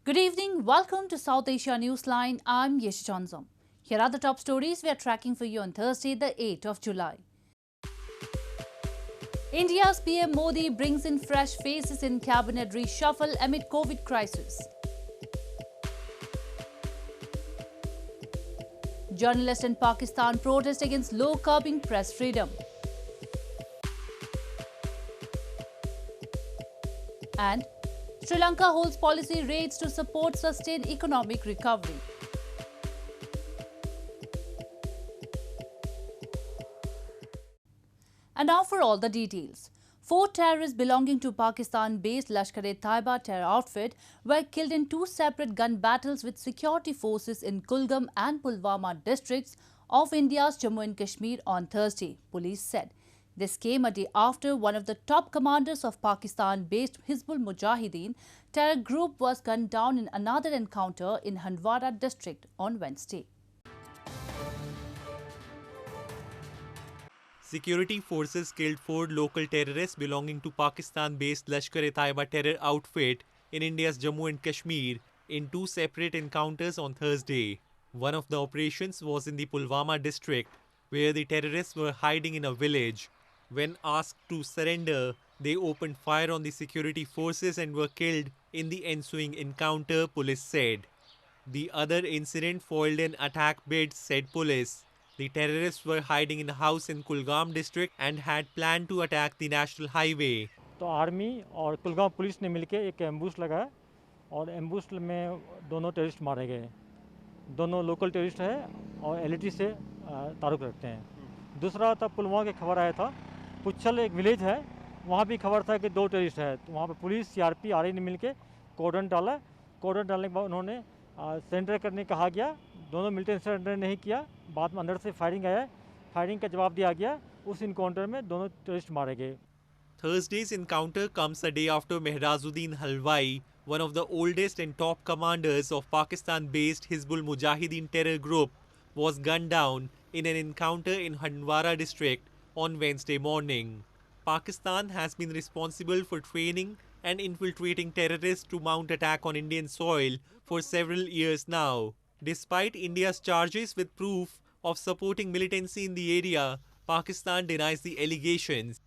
Good evening. Welcome to South Asia Newsline. I'm Yesh Chanzom. Here are the top stories we are tracking for you on Thursday, the 8th of July. India's PM Modi brings in fresh faces in cabinet reshuffle amid COVID crisis. Journalists in Pakistan protest against law curbing press freedom. And Sri Lanka holds policy raids to support sustained economic recovery. And now for all the details. 4 terrorists belonging to Pakistan-based Lashkar-e-Taiba terror outfit were killed in 2 separate gun battles with security forces in Kulgam and Pulwama districts of India's Jammu and Kashmir on Thursday, police said. This came a day after one of the top commanders of Pakistan-based Hizbul Mujahideen terror group was gunned down in another encounter in Handwara district on Wednesday. Security forces killed 4 local terrorists belonging to Pakistan-based Lashkar-e-Taiba terror outfit in India's Jammu and Kashmir in 2 separate encounters on Thursday. One of the operations was in the Pulwama district, where the terrorists were hiding in a village. When asked to surrender, they opened fire on the security forces and were killed in the ensuing encounter, police said. The other incident foiled an attack bid, said police. The terrorists were hiding in a house in Kulgam district and had planned to attack the national highway. तो army और Kulgam police ने मिलकर एक ambush लगाया और ambush में दोनों terrorist मारे गए। दोनों लोकल टेररिस्ट है और एलईटी से ताल्लुक़ रखते हैं। दूसरा था पुलवामा की खबर आया था, पुच्छल एक विलेज है, वहाँ भी खबर था कि 2 टेररिस्ट है। तो वहाँ पर पुलिस, सीआरपी, आरआई ने मिलकर कॉर्डन डाला। कॉर्डन डालने के बाद उन्होंने सरेंडर करने कहा गया। दोनों मिलिटेंट सरेंडर नहीं किया। बाद में अंदर से फायरिंग आया, फायरिंग का जवाब दिया गया। उस इनकाउंटर में दोनों टेररिस्ट मारे गए। Thursday's encounter comes a day after Mehrazuddin Halwai, one of the oldest and top commanders of Pakistan-based Hizbul Mujahideen terror group, was gunned down in an encounter in Handwara district on Wednesday morning. Pakistan has been responsible for training and infiltrating terrorists to mount attack on Indian soil for several years now. Despite India's charges with proof of supporting militancy in the area, Pakistan denies the allegations.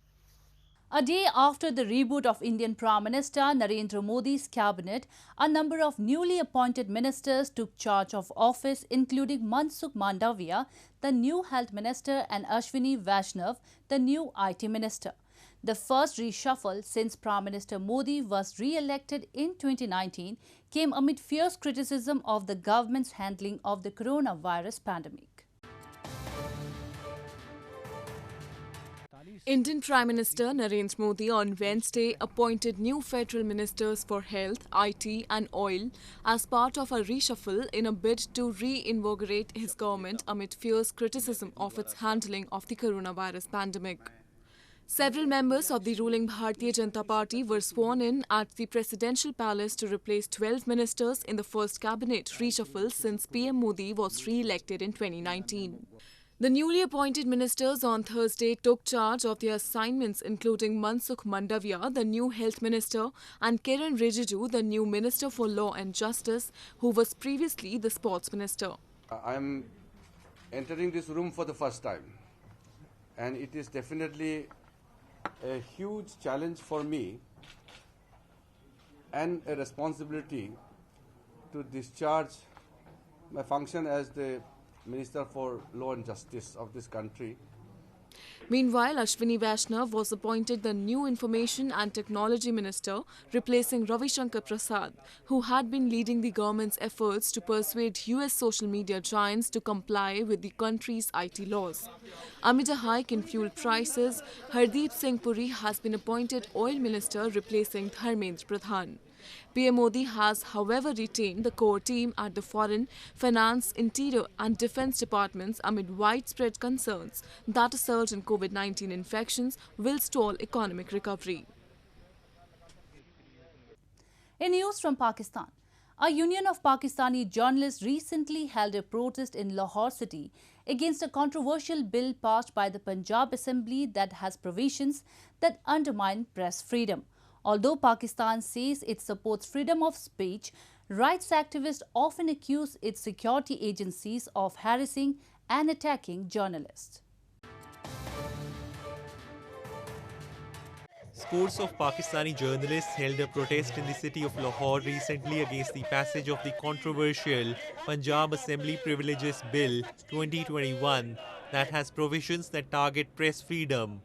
A day after the reboot of Indian Prime Minister Narendra Modi's cabinet, a number of newly appointed ministers took charge of office, including Mansukh Mandavia, the new Health Minister, and Ashwini Vaishnav, the new IT Minister. The first reshuffle since Prime Minister Modi was re-elected in 2019 came amid fierce criticism of the government's handling of the coronavirus pandemic. Indian Prime Minister Narendra Modi on Wednesday appointed new federal ministers for health, IT and oil as part of a reshuffle in a bid to reinvigorate his government amid fierce criticism of its handling of the coronavirus pandemic. Several members of the ruling Bharatiya Janata Party were sworn in at the presidential palace to replace 12 ministers in the first cabinet reshuffle since PM Modi was re-elected in 2019. The newly appointed ministers on Thursday took charge of their assignments, including Mansukh Mandavia, the new health minister, and Kiran Rijiju, the new minister for law and justice, who was previously the sports minister. I am entering this room for the first time, and it is definitely a huge challenge for me and a responsibility to discharge my function as the Minister for Law and Justice of this country. Meanwhile, Ashwini Vaishnav was appointed the new Information and Technology Minister, replacing Ravi Shankar Prasad, who had been leading the government's efforts to persuade US social media giants to comply with the country's IT laws. Amid a hike in fuel prices, Hardeep Singh Puri has been appointed Oil Minister, replacing Dharmendra Pradhan. PM Modi has, however, retained the core team at the Foreign, Finance, Interior and Defence departments amid widespread concerns that a surge in COVID-19 infections will stall economic recovery. In news from Pakistan, a union of Pakistani journalists recently held a protest in Lahore city against a controversial bill passed by the Punjab Assembly that has provisions that undermine press freedom. Although Pakistan says it supports freedom of speech, rights activists often accuse its security agencies of harassing and attacking journalists. Scores of Pakistani journalists held a protest in the city of Lahore recently against the passage of the controversial Punjab Assembly Privileges Bill 2021 that has provisions that target press freedom.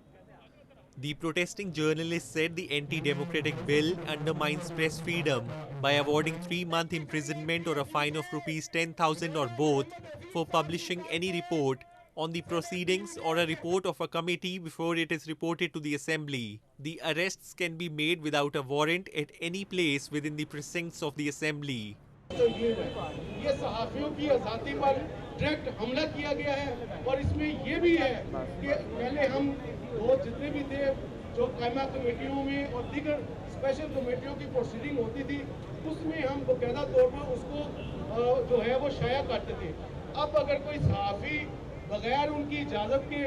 The protesting journalists said the anti-democratic bill undermines press freedom by awarding 3-month imprisonment or a fine of rupees 10,000 or both for publishing any report on the proceedings or a report of a committee before it is reported to the assembly. The arrests can be made without a warrant at any place within the precincts of the assembly. ये सहाफियों की आज़ादी पर direct हमला किया गया है और इसमें ये भी है कि पहले हम वो जितने भी थे जो कायमा कमेटियों में और दीगर स्पेशल कमेटियों की प्रोसीडिंग होती थी उसमें हम बाकायदा तौर पर उसको जो है वो शाया करते थे। अब अगर कोई सहाफ़ी बगैर उनकी इजाज़त के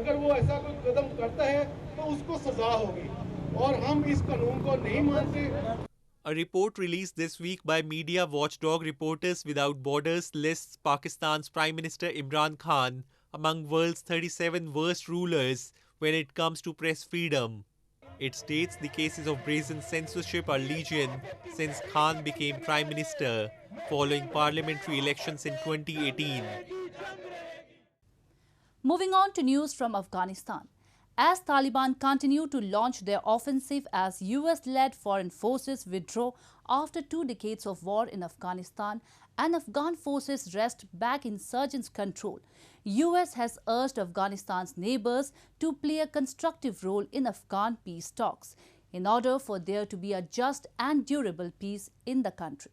अगर वो ऐसा कोई कदम करता है तो उसको सज़ा होगी और हम इस कानून को नहीं मानते। A report released this week by media watchdog Reporters Without Borders lists Pakistan's Prime Minister Imran Khan among world's 37 worst rulers when it comes to press freedom. It states the cases of brazen censorship are legion since Khan became Prime Minister following parliamentary elections in 2018. Moving on to news from Afghanistan. As Taliban continue to launch their offensive as US-led foreign forces withdraw after 2 decades of war in Afghanistan and Afghan forces wrest back insurgents' control, US has urged Afghanistan's neighbors to play a constructive role in Afghan peace talks in order for there to be a just and durable peace in the country.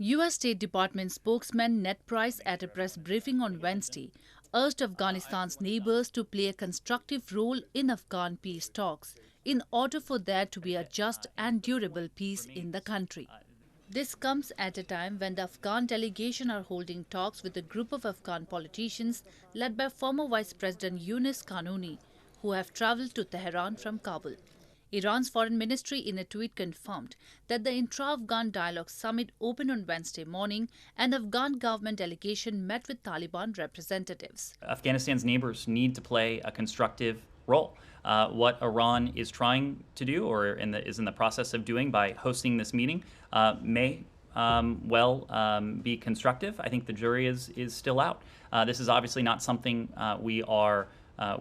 U.S. State Department spokesman Ned Price at a press briefing on Wednesday urged Afghanistan's neighbors to play a constructive role in Afghan peace talks in order for there to be a just and durable peace in the country. This comes at a time when the Afghan delegation are holding talks with a group of Afghan politicians led by former Vice President Yunus Qanuni, who have travelled to Tehran from Kabul. Iran's foreign ministry in a tweet confirmed that the Intra-Afghan Dialogue Summit opened on Wednesday morning and Afghan government delegation met with Taliban representatives. Afghanistan's neighbors need to play a constructive role. What Iran is trying to do or is in the process of doing by hosting this meeting may be constructive. I think the jury is still out. This is obviously not something we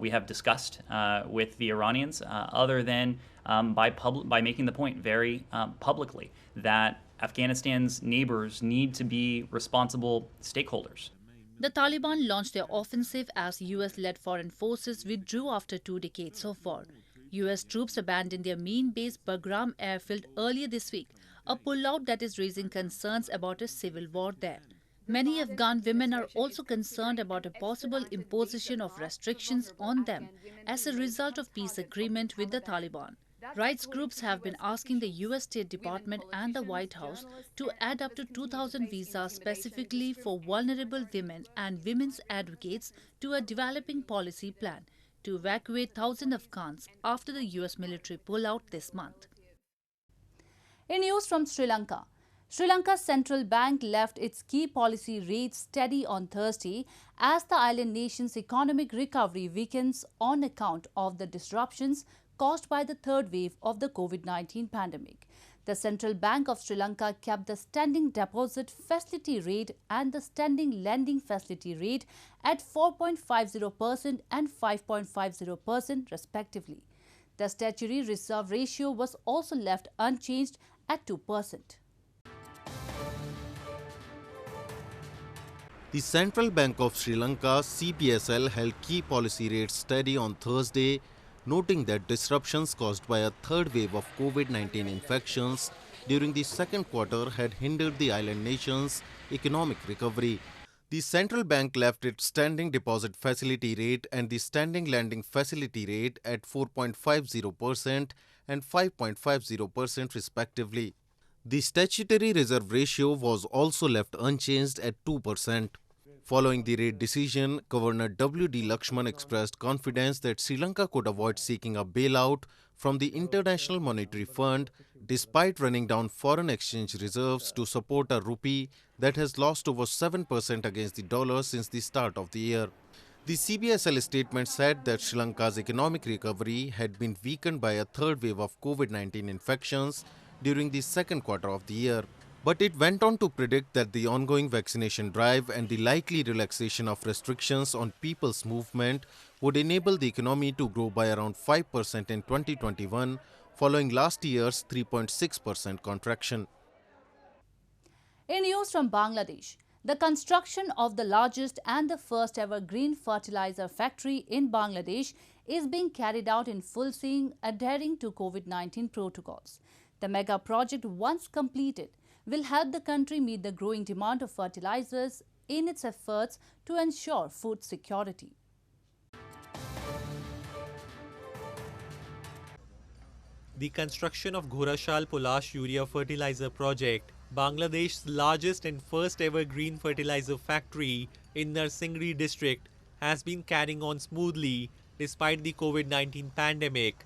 have discussed with the Iranians, other than by making the point very publicly that Afghanistan's neighbors need to be responsible stakeholders. The Taliban launched their offensive as US-led foreign forces withdrew after 2 decades of war. US troops abandoned their main base Bagram airfield earlier this week, a pullout that is raising concerns about a civil war there. Many Afghan women are also concerned about a possible imposition of restrictions on them as a result of peace agreement with the Taliban. Rights groups have been asking the US State Department and the White House to add up to 2,000 visas specifically for vulnerable women and women's advocates to a developing policy plan to evacuate thousands of Afghans after the US military pullout this month. In news from Sri Lanka, Sri Lanka's central bank left its key policy rate steady on Thursday as the island nation's economic recovery weakens on account of the disruptions caused by the third wave of the COVID-19 pandemic. The Central Bank of Sri Lanka kept the standing deposit facility rate and the standing lending facility rate at 4.50% and 5.50% respectively. The statutory reserve ratio was also left unchanged at 2%. The Central Bank of Sri Lanka, CBSL, held key policy rates steady on Thursday, noting that disruptions caused by a third wave of COVID-19 infections during the second quarter had hindered the island nation's economic recovery. The central bank left its standing deposit facility rate and the standing lending facility rate at 4.50% and 5.50% respectively. The statutory reserve ratio was also left unchanged at 2%. Following the raid decision, Governor W.D. Lakshman expressed confidence that Sri Lanka could avoid seeking a bailout from the International Monetary Fund despite running down foreign exchange reserves to support a rupee that has lost over 7% against the dollar since the start of the year. The CBSL statement said that Sri Lanka's economic recovery had been weakened by a third wave of COVID-19 infections during the second quarter of the year. But it went on to predict that the ongoing vaccination drive and the likely relaxation of restrictions on people's movement would enable the economy to grow by around 5% in 2021, following last year's 3.6% contraction. In news from Bangladesh, the construction of the largest and the first ever green fertilizer factory in Bangladesh is being carried out in full swing, adhering to COVID-19 protocols. The mega project, once completed, will help the country meet the growing demand of fertilizers in its efforts to ensure food security. The construction of Ghorashal Polash Urea Fertilizer Project, Bangladesh's largest and first ever green fertilizer factory in Narsingri district, has been carrying on smoothly despite the COVID-19 pandemic.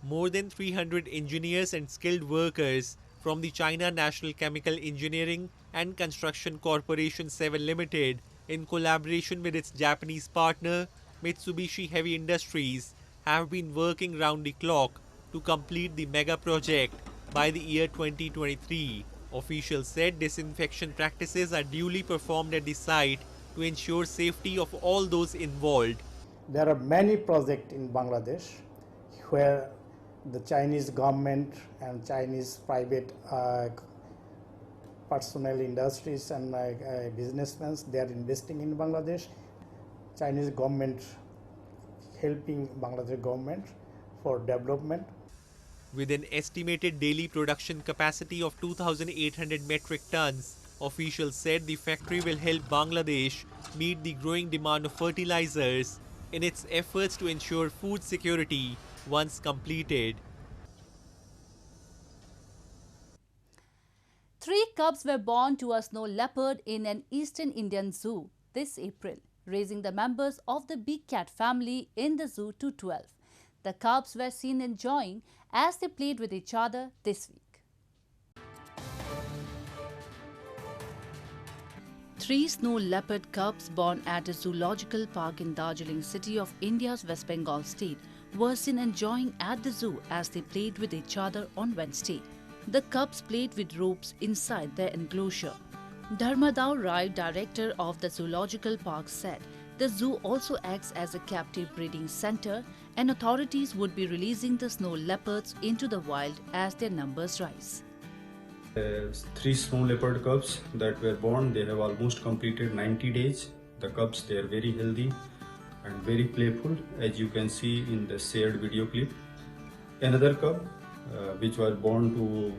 More than 300 engineers and skilled workers from the China National Chemical Engineering and Construction Corporation 7 Limited, in collaboration with its Japanese partner Mitsubishi Heavy Industries, have been working round the clock to complete the mega project by the year 2023. Officials said disinfection practices are duly performed at the site to ensure safety of all those involved. There are many projects in Bangladesh where the Chinese government and Chinese private personnel industries and businessmen, they are investing in Bangladesh. Chinese government helping Bangladesh government for development. With an estimated daily production capacity of 2,800 metric tons, officials said the factory will help Bangladesh meet the growing demand of fertilizers in its efforts to ensure food security once completed. 3 cubs were born to a snow leopard in an eastern Indian zoo this April, raising the members of the big cat family in the zoo to 12. The cubs were seen enjoying as they played with each other this week. 3 snow leopard cubs born at a zoological park in Darjeeling city of India's West Bengal state were seen enjoying at the zoo as they played with each other on Wednesday. The cubs played with ropes inside their enclosure. Dharmadao Rai, director of the zoological park, said the zoo also acts as a captive breeding center and authorities would be releasing the snow leopards into the wild as their numbers rise. 3 snow leopard cubs that were born, they have almost completed 90 days. The cubs, they are very healthy and very playful, as you can see in the shared video clip. Another cub which was born to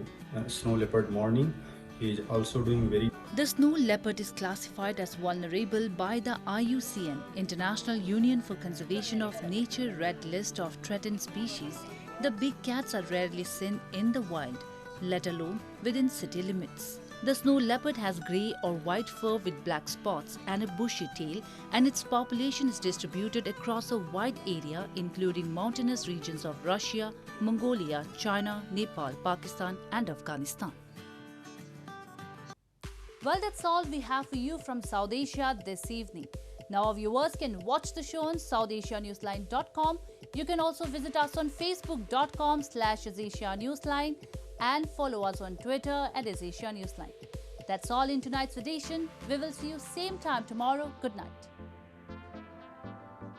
snow leopard morning, he is also doing very. The snow leopard is classified as vulnerable by the IUCN, International Union for Conservation of Nature, Red List of Threatened Species. The big cats are rarely seen in the wild, let alone within city limits. The snow leopard has grey or white fur with black spots and a bushy tail, and its population is distributed across a wide area including mountainous regions of Russia, Mongolia, China, Nepal, Pakistan and Afghanistan. Well, that's all we have for you from South Asia this evening. Now our viewers can watch the show on SouthAsiaNewsline.com. You can also visit us on Facebook.com/AsAsiaNewsline and follow us on Twitter @AsAsiaNewsline. That's all in tonight's edition. We will see you same time tomorrow. Good night.